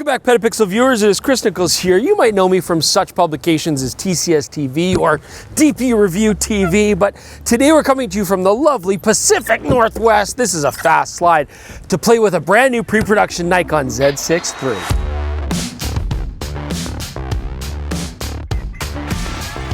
Welcome back, PetaPixel viewers. It is Chris Nichols here. You might know me from such publications as TCS TV or DP Review TV, but today we're coming to you from the lovely Pacific Northwest. This is a fast slide to play with a brand new pre-production Nikon Z6 III.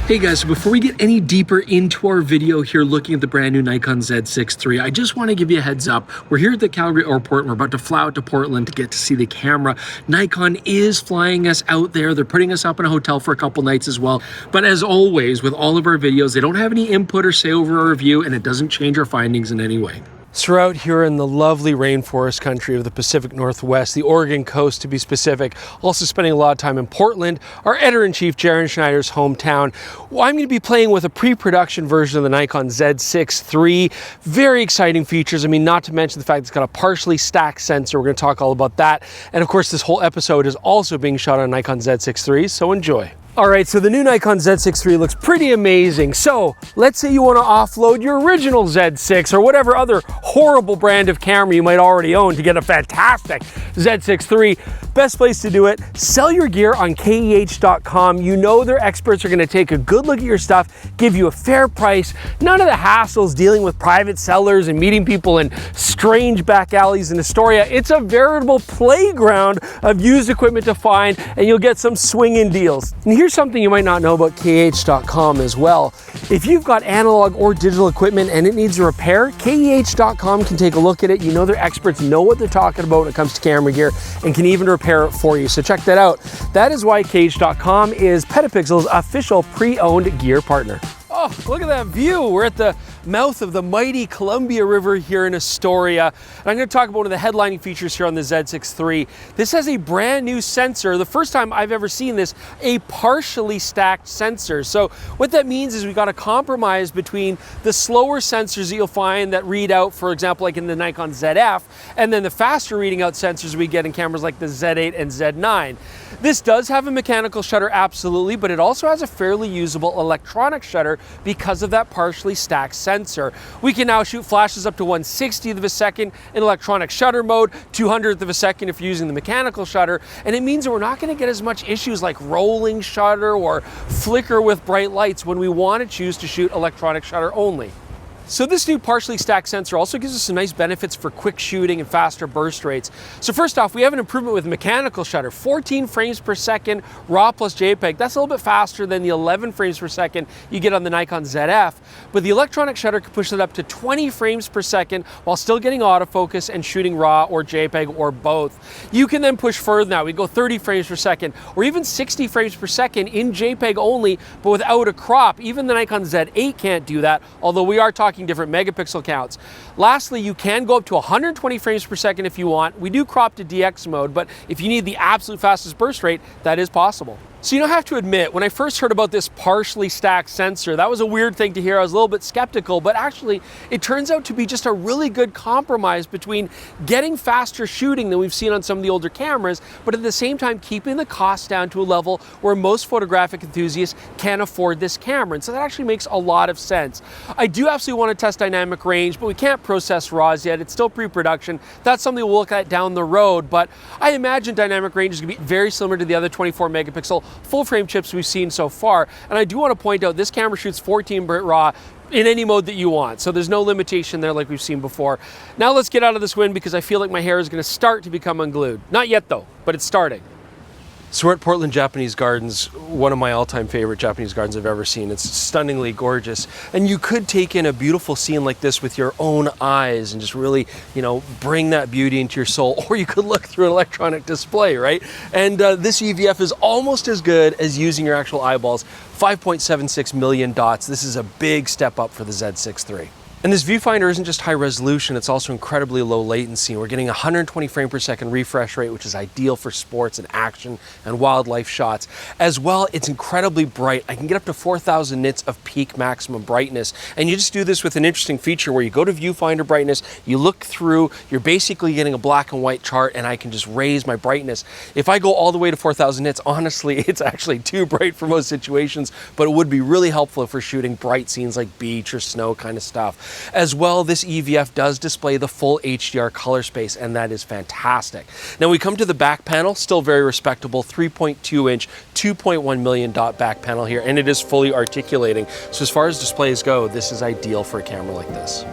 Hey guys, so before we get any deeper into our video here looking at the brand new Nikon Z6 III, I just want to give you a heads up. We're here at the Calgary airport and we're about to fly out to Portland to get to see the camera. Nikon is flying us out there. They're putting us up in a hotel for a couple nights as well. But as always, with all of our videos, they don't have any input or say over our review, and it doesn't change our findings in any way. So we're out here in the lovely rainforest country of the Pacific Northwest, the Oregon coast to be specific, also spending a lot of time in Portland, our editor-in-chief Jaron Schneider's hometown. Well, I'm going to be playing with a pre-production version of the Nikon Z6 III. Very exciting features. I mean, not to mention the fact it's got a partially stacked sensor. We're going to talk all about that. And of course, this whole episode is also being shot on Nikon Z6 III, so enjoy. All right, so the new Nikon Z6 III looks pretty amazing. So let's say you want to offload your original Z6 or whatever other horrible brand of camera you might already own to get a fantastic Z6 III. Best place to do it, sell your gear on KEH.com. You know their experts are going to take a good look at your stuff, give you a fair price. None of the hassles dealing with private sellers and meeting people in strange back alleys in Astoria. It's a veritable playground of used equipment to find, and you'll get some swinging deals. And here's something you might not know about KEH.com as well. If you've got analog or digital equipment and it needs a repair, KEH.com can take a look at it. You know their experts know what they're talking about when it comes to camera gear and can even repair it for you. So check that out. That is why KEH.com is PetaPixel's official pre-owned gear partner. Oh, look at that view. We're at the mouth of the mighty Columbia River here in Astoria. And I'm going to talk about one of the headlining features here on the Z6 III. This has a brand new sensor. The first time I've ever seen this, a partially stacked sensor. So what that means is we've got a compromise between the slower sensors that you'll find that read out, for example, like in the Nikon ZF, and then the faster reading out sensors we get in cameras like the Z8 and Z9. This does have a mechanical shutter, absolutely, but it also has a fairly usable electronic shutter because of that partially stacked sensor. We can now shoot flashes up to 1/60th of a second in electronic shutter mode, 200th of a second if you're using the mechanical shutter, and it means that we're not going to get as much issues like rolling shutter or flicker with bright lights when we want to choose to shoot electronic shutter only. So this new partially stacked sensor also gives us some nice benefits for quick shooting and faster burst rates. So first off, we have an improvement with mechanical shutter, 14 frames per second, RAW plus JPEG. That's a little bit faster than the 11 frames per second you get on the Nikon ZF, but the electronic shutter can push it up to 20 frames per second while still getting autofocus and shooting RAW or JPEG or both. You can then push further now. We go 30 frames per second or even 60 frames per second in JPEG only, but without a crop. Even the Nikon Z8 can't do that, although we are talking different megapixel counts. Lastly, you can go up to 120 frames per second if you want. We do crop to DX mode, but if you need the absolute fastest burst rate, that is possible. So you don't have to admit, when I first heard about this partially stacked sensor, that was a weird thing to hear. I was a little bit skeptical, but actually it turns out to be just a really good compromise between getting faster shooting than we've seen on some of the older cameras, but at the same time keeping the cost down to a level where most photographic enthusiasts can afford this camera. And so that actually makes a lot of sense. I do absolutely want to test dynamic range, but we can't process RAWs yet. It's still pre-production. That's something we'll look at down the road, but I imagine dynamic range is going to be very similar to the other 24 megapixel full frame chips we've seen so far. And I do want to point out this camera shoots 14-bit RAW in any mode that you want. So there's no limitation there like we've seen before. Now let's get out of this wind because I feel like my hair is going to start to become unglued. Not yet though, but it's starting. So we're at Portland Japanese Gardens, one of my all-time favorite Japanese gardens I've ever seen. It's stunningly gorgeous. And you could take in a beautiful scene like this with your own eyes and just really, bring that beauty into your soul. Or you could look through an electronic display, right? And this EVF is almost as good as using your actual eyeballs. 5.76 million dots. This is a big step up for the Z6 III. And this viewfinder isn't just high resolution, it's also incredibly low latency. We're getting 120 frame per second refresh rate, which is ideal for sports and action and wildlife shots. As well, it's incredibly bright. I can get up to 4,000 nits of peak maximum brightness. And you just do this with an interesting feature where you go to viewfinder brightness, you look through, you're basically getting a black and white chart, and I can just raise my brightness. If I go all the way to 4,000 nits, honestly, it's actually too bright for most situations, but it would be really helpful if we're shooting bright scenes like beach or snow kind of stuff. As well, this EVF does display the full HDR color space, and that is fantastic. Now we come to the back panel, still very respectable, 3.2-inch, 2.1 million dot back panel here, and it is fully articulating. So as far as displays go, this is ideal for a camera like this.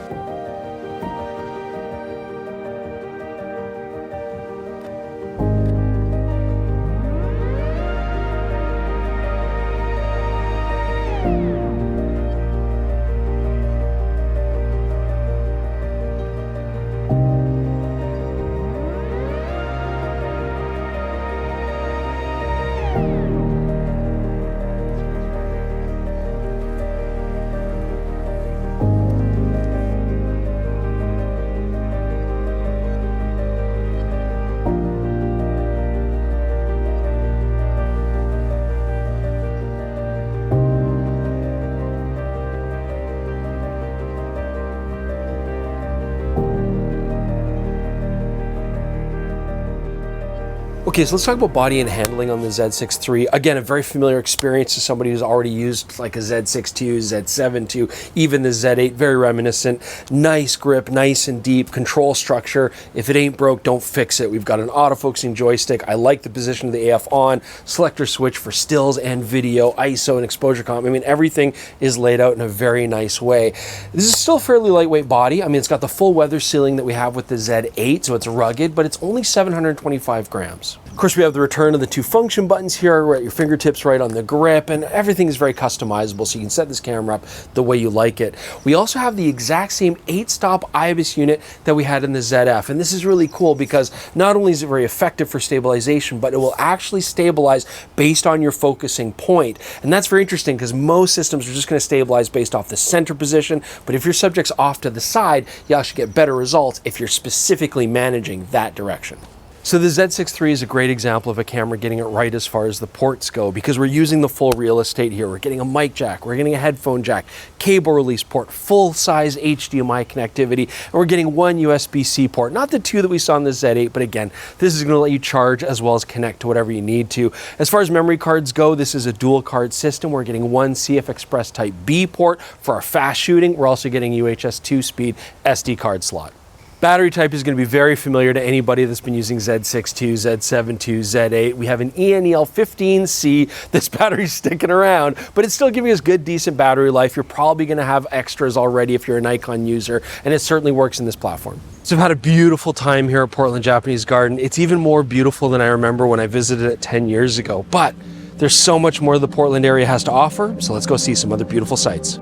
Okay, so let's talk about body and handling on the Z6 III. Again, a very familiar experience to somebody who's already used like a Z6 II, Z7 II, even the Z8, very reminiscent. Nice grip, nice and deep, control structure. If it ain't broke, don't fix it. We've got an autofocusing joystick. I like the position of the AF on, selector switch for stills and video, ISO and exposure comp. I mean, everything is laid out in a very nice way. This is still a fairly lightweight body. I mean, it's got the full weather sealing that we have with the Z8, so it's rugged, but it's only 725 grams. Of course, we have the return of the 2 function buttons here, right at your fingertips, right on the grip, and everything is very customizable, so you can set this camera up the way you like it. We also have the exact same 8-stop IBIS unit that we had in the ZF, and this is really cool because not only is it very effective for stabilization, but it will actually stabilize based on your focusing point. And that's very interesting because most systems are just going to stabilize based off the center position, but if your subject's off to the side, you actually get better results if you're specifically managing that direction. So the Z6 III is a great example of a camera getting it right as far as the ports go, because we're using the full real estate here. We're getting a mic jack, we're getting a headphone jack, cable release port, full-size HDMI connectivity, and we're getting 1 USB-C port. Not the 2 that we saw in the Z8, but again, this is going to let you charge as well as connect to whatever you need to. As far as memory cards go, this is a dual card system. We're getting 1 CF Express Type B port for our fast shooting. We're also getting UHS 2-speed SD card slot. Battery type is going to be very familiar to anybody that's been using Z6 II, Z7 II, Z8. We have an ENEL15C. This battery's sticking around, but it's still giving us good, decent battery life. You're probably going to have extras already if you're a Nikon user, and it certainly works in this platform. So I've had a beautiful time here at Portland Japanese Garden. It's even more beautiful than I remember when I visited it 10 years ago, but there's so much more the Portland area has to offer, so let's go see some other beautiful sights.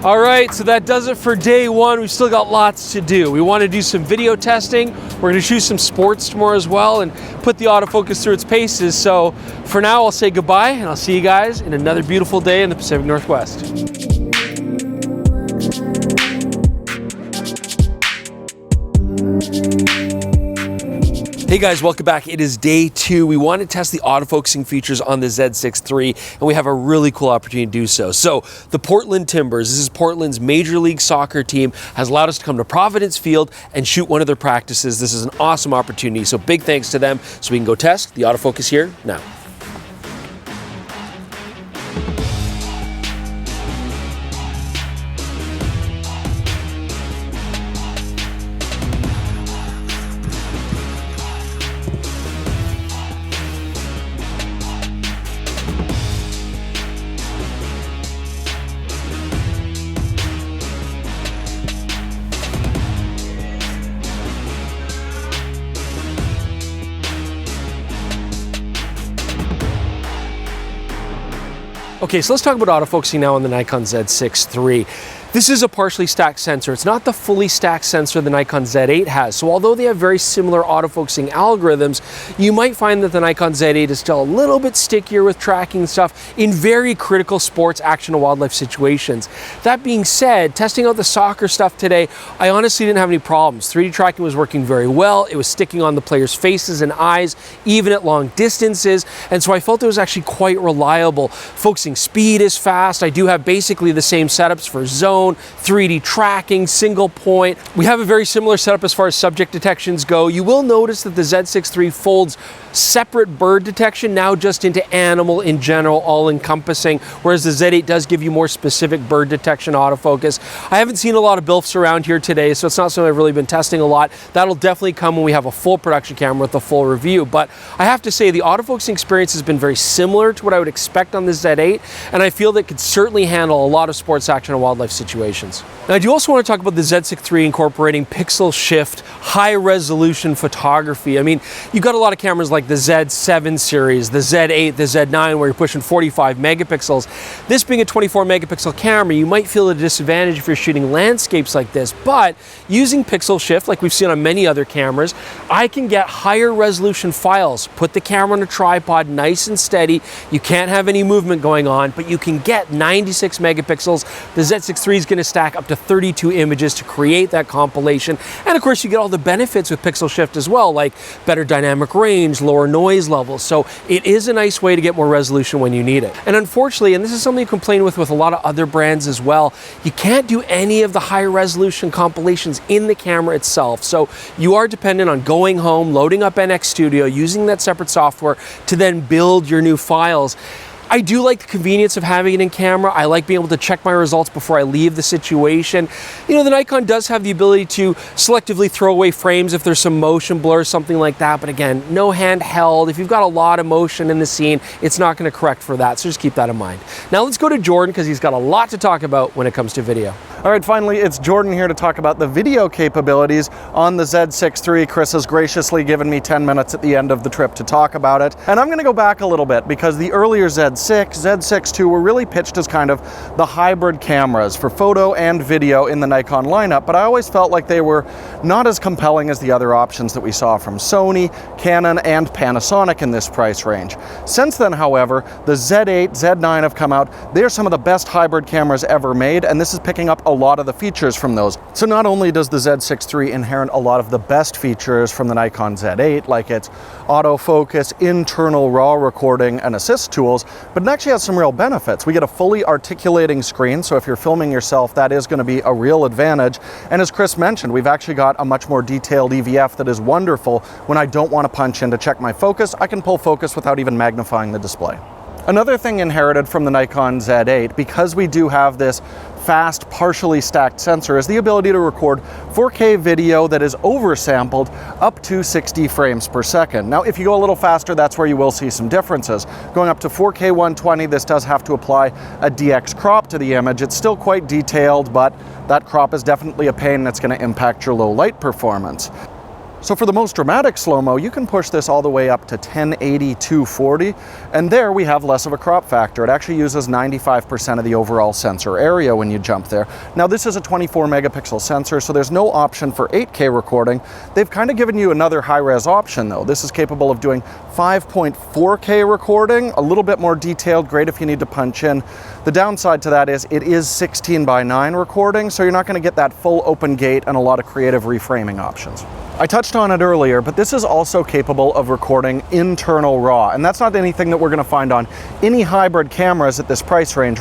All right, so that does it for day one. We've still got lots to do. We want to do some video testing. We're going to shoot some sports tomorrow as well and put the autofocus through its paces. So for now, I'll say goodbye, and I'll see you guys in another beautiful day in the Pacific Northwest. Hey guys, welcome back. It is day 2. We want to test the autofocusing features on the Z6 III, and we have a really cool opportunity to do so. So the Portland Timbers, this is Portland's Major League Soccer team, has allowed us to come to Providence Field and shoot one of their practices. This is an awesome opportunity, so big thanks to them. So we can go test the autofocus here now. Okay, so let's talk about autofocusing now on the Nikon Z6 III. This is a partially stacked sensor. It's not the fully stacked sensor the Nikon Z8 has. So although they have very similar autofocusing algorithms, you might find that the Nikon Z8 is still a little bit stickier with tracking stuff in very critical sports, action, and wildlife situations. That being said, testing out the soccer stuff today, I honestly didn't have any problems. 3D tracking was working very well. It was sticking on the players' faces and eyes, even at long distances. And so I felt it was actually quite reliable. Focusing speed is fast. I do have basically the same setups for zone, 3D tracking, single point. We have a very similar setup as far as subject detections go. You will notice that the Z6 III folds separate bird detection now just into animal in general, all encompassing, whereas the Z8 does give you more specific bird detection autofocus. I haven't seen a lot of BILFs around here today, so it's not something I've really been testing a lot. That'll definitely come when we have a full production camera with a full review. But I have to say the autofocusing experience has been very similar to what I would expect on the Z8, and I feel that it could certainly handle a lot of sports action and wildlife situations. Now, I do also want to talk about the Z6 III incorporating pixel shift, high resolution photography. I mean, you've got a lot of cameras like the Z7 series, the Z8, the Z9, where you're pushing 45 megapixels. This being a 24 megapixel camera, you might feel a disadvantage if you're shooting landscapes like this, but using pixel shift, like we've seen on many other cameras, I can get higher resolution files, put the camera on a tripod nice and steady. You can't have any movement going on, but you can get 96 megapixels. The Z6 III is going to stack up to 32 images to create that compilation. And of course, you get all the benefits with pixel shift as well, like better dynamic range, lower noise levels. So it is a nice way to get more resolution when you need it. And unfortunately, and this is something you complain with a lot of other brands as well, you can't do any of the high resolution compilations in the camera itself. So you are dependent on going home, loading up NX Studio, using that separate software to then build your new files. I do like the convenience of having it in camera. I like being able to check my results before I leave the situation. You know, the Nikon does have the ability to selectively throw away frames if there's some motion blur, something like that. But again, no handheld. If you've got a lot of motion in the scene, it's not going to correct for that. So just keep that in mind. Now let's go to Jordan because he's got a lot to talk about when it comes to video. All right, finally, it's Jordan here to talk about the video capabilities on the Z6 III. Chris has graciously given me 10 minutes at the end of the trip to talk about it. And I'm going to go back a little bit because the earlier Z6, Z6 II were really pitched as kind of the hybrid cameras for photo and video in the Nikon lineup, but I always felt like they were not as compelling as the other options that we saw from Sony, Canon, and Panasonic in this price range. Since then, however, the Z8, Z9 have come out. They're some of the best hybrid cameras ever made, and this is picking up a lot of the features from those. So not only does the Z6 III inherit a lot of the best features from the Nikon Z8, like its autofocus, internal RAW recording, and assist tools, but it actually has some real benefits. We get a fully articulating screen, so if you're filming yourself, that is going to be a real advantage. And as Chris mentioned, we've actually got a much more detailed EVF that is wonderful. When I don't want to punch in to check my focus, I can pull focus without even magnifying the display. Another thing inherited from the Nikon Z8, because we do have this fast, partially stacked sensor, is the ability to record 4K video that is oversampled up to 60 frames per second. Now, if you go a little faster, that's where you will see some differences. Going up to 4K 120, this does have to apply a DX crop to the image. It's still quite detailed, but that crop is definitely a pain that's going to impact your low light performance. So for the most dramatic slow-mo, you can push this all the way up to 1080 240, and there we have less of a crop factor. It actually uses 95% of the overall sensor area when you jump there. Now this is a 24 megapixel sensor, so there's no option for 8K recording. They've kind of given you another high-res option though. This is capable of doing 5.4K recording, a little bit more detailed, great if you need to punch in. The downside to that is it is 16:9 recording, so you're not going to get that full open gate and a lot of creative reframing options. I touched on it earlier, but this is also capable of recording internal RAW, and that's not anything that we're going to find on any hybrid cameras at this price range.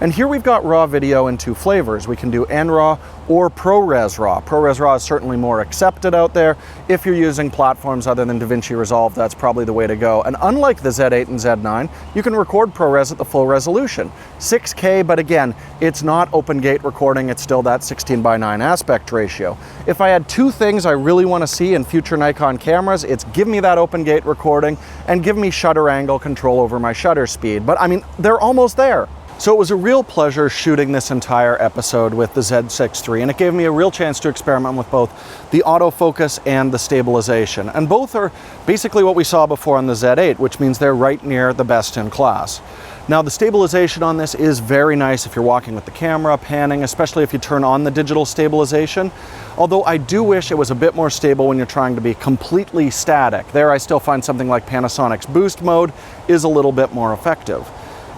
And here we've got RAW video in two flavors. We can do NRAW or ProRes RAW. ProRes RAW is certainly more accepted out there. If you're using platforms other than DaVinci Resolve, that's probably the way to go. And unlike the Z8 and Z9, you can record ProRes at the full resolution. 6K, but again, it's not open gate recording, it's still that 16:9 aspect ratio. If I had two things I really want to see in future Nikon cameras, it's give me that open gate recording and give me shutter angle control over my shutter speed. But I mean, they're almost there. So it was a real pleasure shooting this entire episode with the Z6 III, and it gave me a real chance to experiment with both the autofocus and the stabilization. And both are basically what we saw before on the Z8, which means they're right near the best in class. Now the stabilization on this is very nice if you're walking with the camera, panning, especially if you turn on the digital stabilization. Although I do wish it was a bit more stable when you're trying to be completely static. There I still find something like Panasonic's boost mode is a little bit more effective.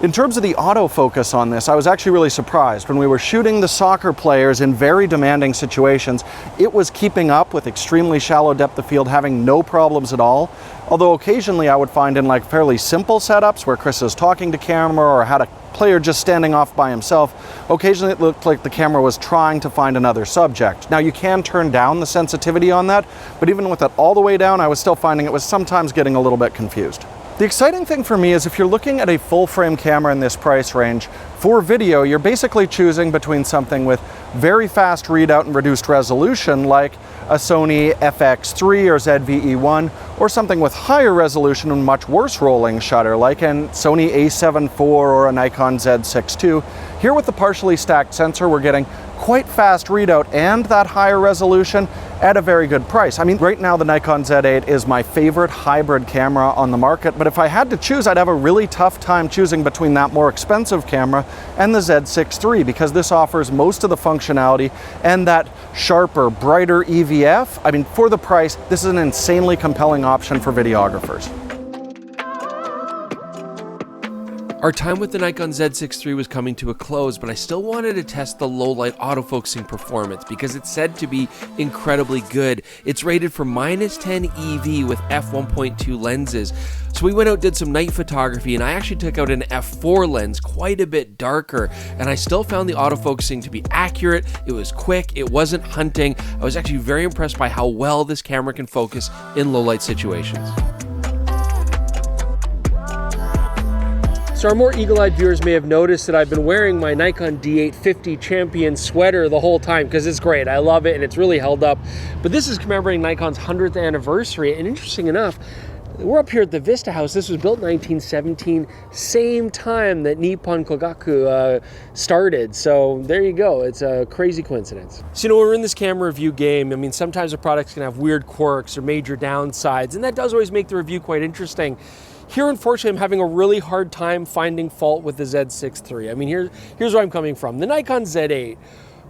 In terms of the autofocus on this, I was actually really surprised. When we were shooting the soccer players in very demanding situations, it was keeping up with extremely shallow depth of field, having no problems at all. Although occasionally I would find in like fairly simple setups where Chris is talking to camera or had a player just standing off by himself, occasionally it looked like the camera was trying to find another subject. Now you can turn down the sensitivity on that, but even with it all the way down, I was still finding it was sometimes getting a little bit confused. The exciting thing for me is if you're looking at a full frame camera in this price range, for video, you're basically choosing between something with very fast readout and reduced resolution like a Sony FX III or ZVE1, or something with higher resolution and much worse rolling shutter like a Sony A7 IV or a Nikon Z6 II. Here with the partially stacked sensor, we're getting quite fast readout and that higher resolution at a very good price. I mean, right now the Nikon Z8 is my favorite hybrid camera on the market, but if I had to choose, I'd have a really tough time choosing between that more expensive camera and the Z6 III, because this offers most of the functionality and that sharper, brighter EVF. I mean, for the price, this is an insanely compelling option for videographers. Our time with the Nikon Z6 III was coming to a close, but I still wanted to test the low-light autofocusing performance because it's said to be incredibly good. It's rated for -10 EV with f1.2 lenses. So we went out, did some night photography, and I actually took out an f4 lens, quite a bit darker, and I still found the autofocusing to be accurate. It was quick, it wasn't hunting. I was actually very impressed by how well this camera can focus in low-light situations. So our more eagle-eyed viewers may have noticed that I've been wearing my Nikon D850 Champion sweater the whole time because it's great. I love it and it's really held up. But this is commemorating Nikon's 100th anniversary, and interesting enough, we're up here at the Vista House. This was built in 1917, same time that Nippon Kogaku started. So there you go. It's a crazy coincidence. So, when we're in this camera review game, I mean, sometimes a product's can have weird quirks or major downsides, and that does always make the review quite interesting. Here, unfortunately, I'm having a really hard time finding fault with the Z6 III. I mean, here's where I'm coming from. The Nikon Z8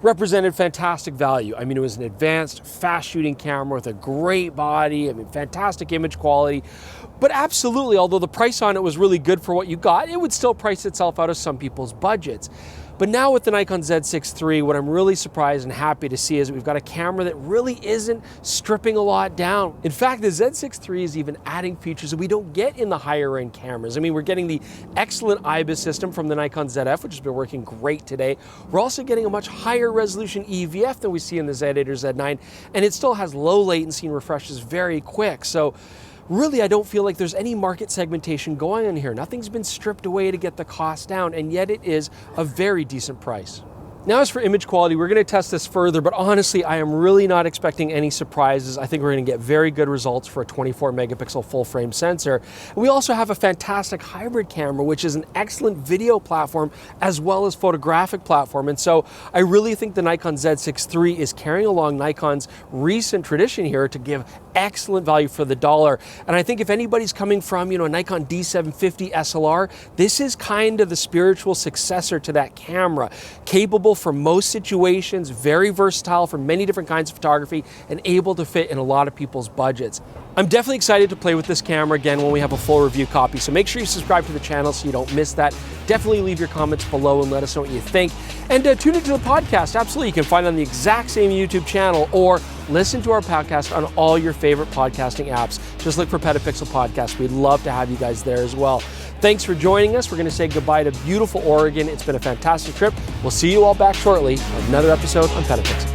represented fantastic value. I mean, it was an advanced, fast-shooting camera with a great body, I mean, fantastic image quality. But absolutely, although the price on it was really good for what you got, it would still price itself out of some people's budgets. But now with the Nikon Z6 III, what I'm really surprised and happy to see is that we've got a camera that really isn't stripping a lot down. In fact, the Z6 III is even adding features that we don't get in the higher end cameras. I mean, we're getting the excellent IBIS system from the Nikon ZF, which has been working great today. We're also getting a much higher resolution EVF than we see in the Z8 or Z9, and it still has low latency and refreshes very quick. So really, I don't feel like there's any market segmentation going on here. Nothing's been stripped away to get the cost down, and yet it is a very decent price. Now, as for image quality, we're going to test this further, but honestly, I am really not expecting any surprises. I think we're going to get very good results for a 24 megapixel full frame sensor. We also have a fantastic hybrid camera, which is an excellent video platform as well as photographic platform. And so I really think the Nikon Z6 III is carrying along Nikon's recent tradition here to give excellent value for the dollar. And I think if anybody's coming from, a Nikon D750 SLR, this is kind of the spiritual successor to that camera, capable for most situations, very versatile for many different kinds of photography, and able to fit in a lot of people's budgets. I'm definitely excited to play with this camera again when we have a full review copy, so make sure you subscribe to the channel so you don't miss that. Definitely leave your comments below and let us know what you think. And tune into the podcast. Absolutely, you can find it on the exact same YouTube channel or listen to our podcast on all your favorite podcasting apps. Just look for PetaPixel Podcast. We'd love to have you guys there as well. Thanks for joining us. We're going to say goodbye to beautiful Oregon. It's been a fantastic trip. We'll see you all back shortly on another episode on PetaPixel.